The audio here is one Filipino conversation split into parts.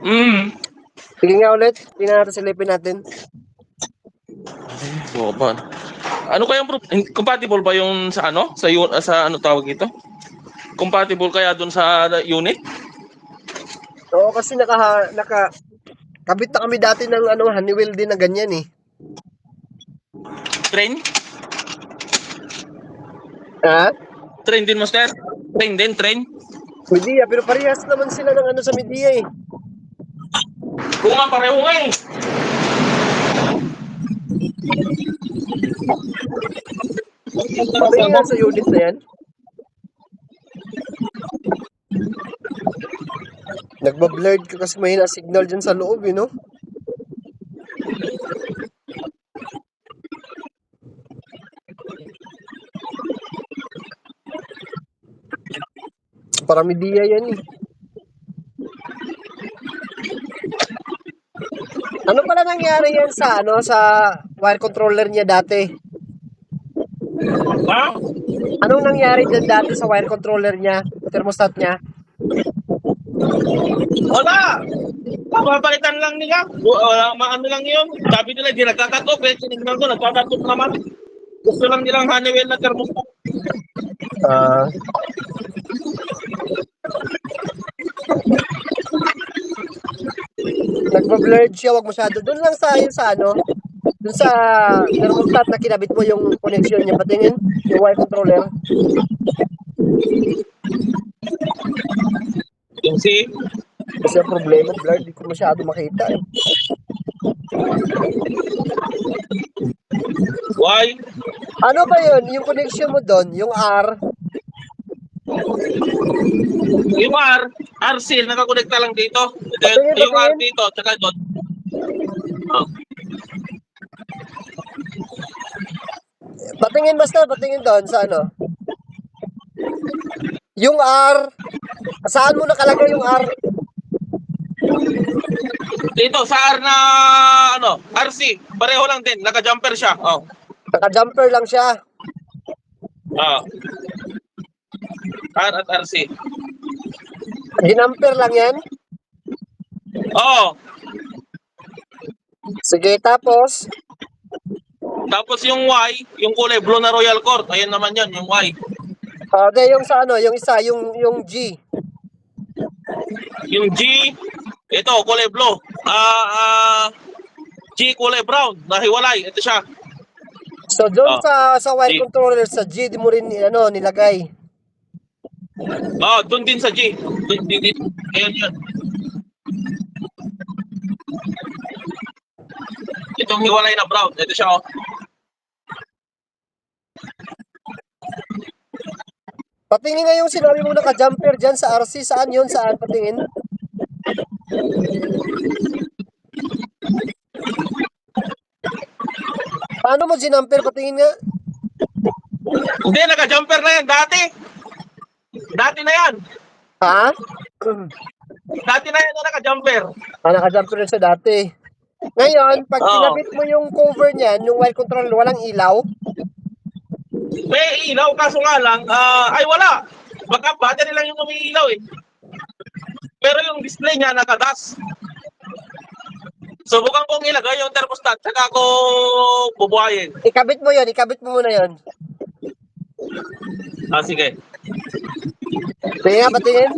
Mm. Sige nga ulit. Tingnan natin, silipin natin. Boba. Ano kaya compatible ba yung sa ano? Sa ano tawag ito? Compatible kaya dun sa unit? Oo, kasi kabit na kami dati ng Honeywell din na ganyan eh. Train? Ha? Train din, master? Train din, train? Media, pero parehas naman sila ng sa media eh. Kung nga, pareho nga eh. Patingin nga sa unit na yan. Nagbablurred ka kasi mahina signal dyan sa loob eh, no? Para media yan eh. Ano pala nangyari yan sa wire controller niya dati? Ha? Anong nangyari dyan dati sa wire controller niya, thermostat niya? Wala! Papalitan lang nila. Wala, ano lang yun. Sabi nila, di nagkakatok. Eh, sinignan ko, nagkakatok naman. Gusto lang nilang Honeywell na thermostat. Nagba-blurred siya, wag masyado. Doon lang sa doon sa thermostat na kinabit mo yung connection niya, patingin, yung wire controller. Yung si... Kasi ang problema, blurred, di ko masyado makita eh. Why? Ano ba yun? Yung connection mo doon, yung R, Yung R-seal, nakakonekta lang dito. Patingin, Yung R patingin. dito, tsaka doon. Oh. patingin doon sa yung R, saan mo nakalagay yung R? Dito, sa R na, RC. Pareho lang din, naka-jumper siya. Oh. Naka-jumper lang siya. Ah. R at RC. Ginamper lang yan? Oo. Sige, tapos? Tapos yung Y, yung kulay blue na Royal Court. Ayun naman yun, yung Y. Yung sa yung isa, yung G. Yung G, ito, kulay blue. G, kulay brown. Nahiwalay. Ito siya. So, doon sa wire G. controller, sa G, di mo rin nilagay. Doon din sa G. Din. Ayun yun. Itong hiwalay na brown. Ito siya, oh. Patingin nga yung sinabi mo naka-jumper dyan sa RC. Saan yun? Saan? Patingin. Paano mo ginamper? Patingin nga. Hindi, naka-jumper na yan. Dati na yan. Ha? Dati na yan na naka-jumper. Naka-jumper rin sa dati. Ngayon, pag kinabit mo yung cover niyan, yung wire controller, walang ilaw? May ilaw, kaso nga lang, ay wala. Baka battery lang yung umiilaw eh. Pero yung display niya nakadas. Subukan kong ilagay yung thermostat, saka ako bubuhayin. Ikabit mo muna yun. Sige. Sige nga, patingin.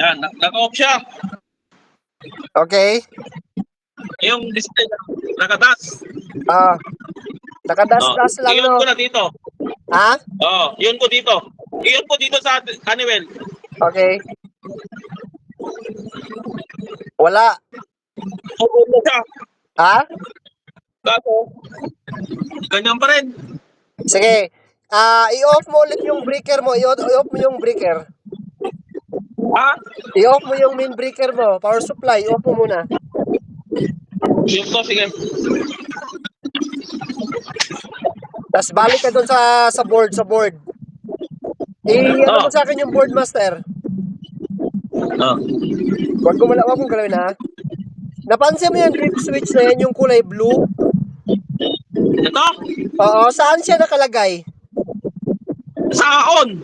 Yan, naka-off siya. Okay. Yung display nakadas. Nakadas-das lang, Iyon no? ko na dito. Ha? Iyon ko dito. Iyon ko dito sa Honeywell. Okay. Wala. Oo na siya. Ha? Kaso, ganyan pa rin. Sige. I-off mo ulit yung breaker mo. I-off mo yung breaker. Ha? I-off mo yung main breaker mo. Power supply. I-off mo muna. Yun ko, sige. Tapos balik ka doon sa board. Ano mo sa akin yung board, master? Huwag mong galawin, ha? Napansin mo yung grip switch na yan, yung kulay blue? Ito? Oo, saan siya nakalagay? Sa on.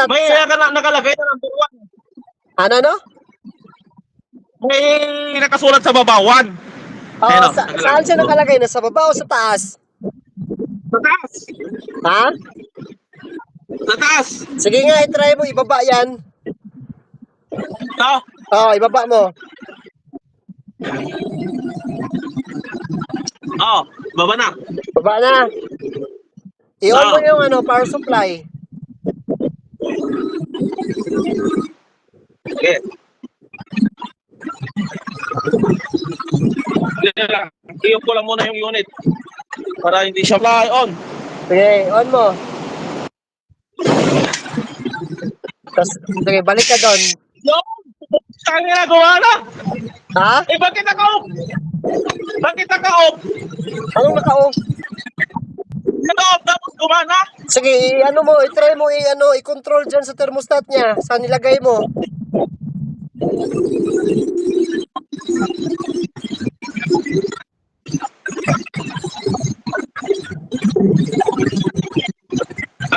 May nakalagay na ng babawan. Ano? May nakasulat sa babawan. Oh, Ayun, saan siya nakalagay? Nasa baba o sa taas? Sa taas. Ha? Sa taas. Sige nga, i-try mo, ibaba yan. No? Oh, ibaba mo. Oh, baba na. Baba na. I-on mo Oh. yung power supply. Okay. Iyon ko lang muna yung unit para hindi siya fly on. Sige, on mo. Tapos, sige, balik ka doon. No! Saan ginagawa na? Ha? Eh, bakit naka-off? Bakit naka-off? Anong naka-off? Naka-off tapos gumana? Sige, i-try mo, i-control dyan sa thermostat niya. Saan nilagay mo?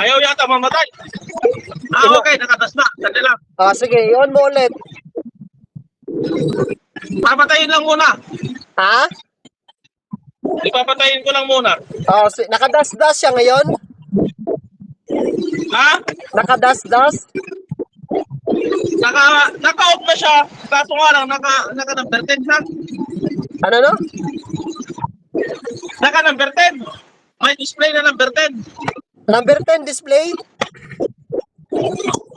Ayaw yata mamatay. Okay, nakatas na. Sandi lang. Ah, sige, i-on mo ulit. Papatayin lang muna. Ha? Ipapatayin ko lang muna. Oh, nakadas-das siya ngayon? Ha? Nakadas-das? Naka-off na siya. Kaso nga lang, naka-number 10 siya. Ano? Naka-number 10. May display na number 10. Number 10 display?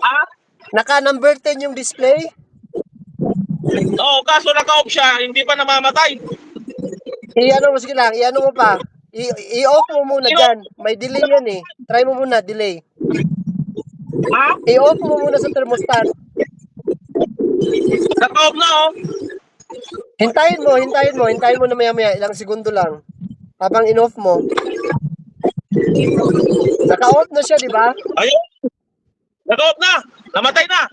Ha? Naka-number 10 yung display? Oo, kaso naka-off siya. Hindi pa namamatay. Sige lang, mo pa. I-off mo muna dyan. May delay yan eh. Try mo muna, delay. Ha? I-off mo muna sa thermostat. Naka-off na oh. Hintayin mo na maya-maya, ilang segundo lang. Habang in-off mo. Naka-off na siya, di ba? Ayun. Naka-off na. Namatay na.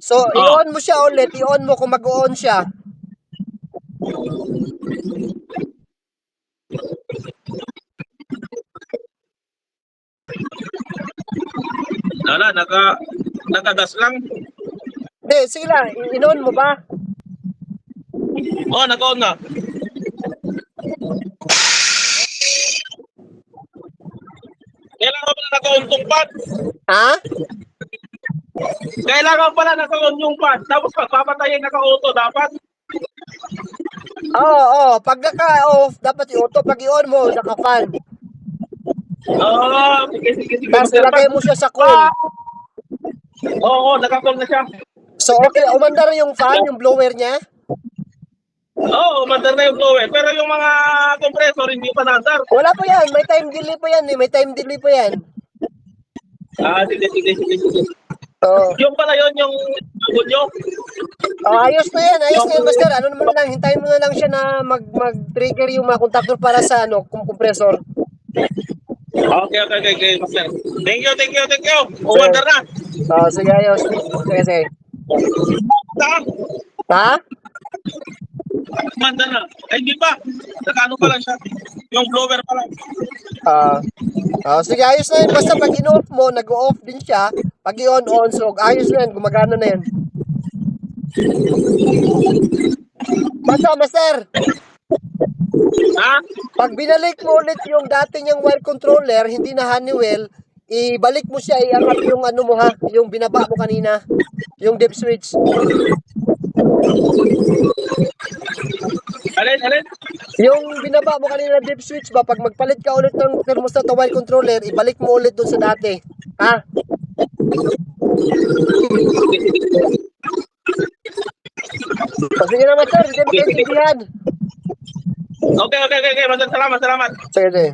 So, i-on mo siya ulit. I-on mo kung mag-on siya. Wala, nakadas lang. Hindi, sige lang. In-on mo ba? Oh, naka-on na. Kailangan pala naka-on tong pad. Ha? Kailangan pala naka-on yung pad. Tapos pagpapatayin naka-auto dapat. Oo. Pag naka-off, dapat i-auto. Pag i-on mo, naka-fan. Sige. Tapos ilagay mo siya sa cool. Oo, naka-cool na siya. So, okay. Umandar yung fan, yung blower niya. Oo, mandar na yung blower. Pero yung mga compressor, hindi pa nandar. Wala pa yan. May time delay pa yan eh. Sige. Oo. Yung pala yun, yung tugod nyo. Ayos na yan, master. Ano naman lang, hintayin mo na lang siya na mag-trigger yung mga contactor para sa compressor. Okay, master. Thank you. Umandar na. Sige, ayos. Sige. Ha? Umandar na. Ay, hindi pa. Nakano pa lang siya. Yung blower pa lang. Sige, ayos na yun. Basta pag in-off mo, nag-off din siya. Pag i-on, so ayos na yan. Gumagana na yan. Basta, master. Ha? Pag binalik mo ulit yung dati niyang wire controller, hindi na Honeywell, ibalik mo siya, iangat yung yung binaba mo kanina. Yung dip switch. Alin? Yung binaba mo kanina na dip switch ba, pag magpalit ka ulit ng thermostat o wire controller, ibalik mo ulit doon sa dati. Ha? Sige naman sir, hindi mo kaintindihan. Okay. Master, salamat. Sige.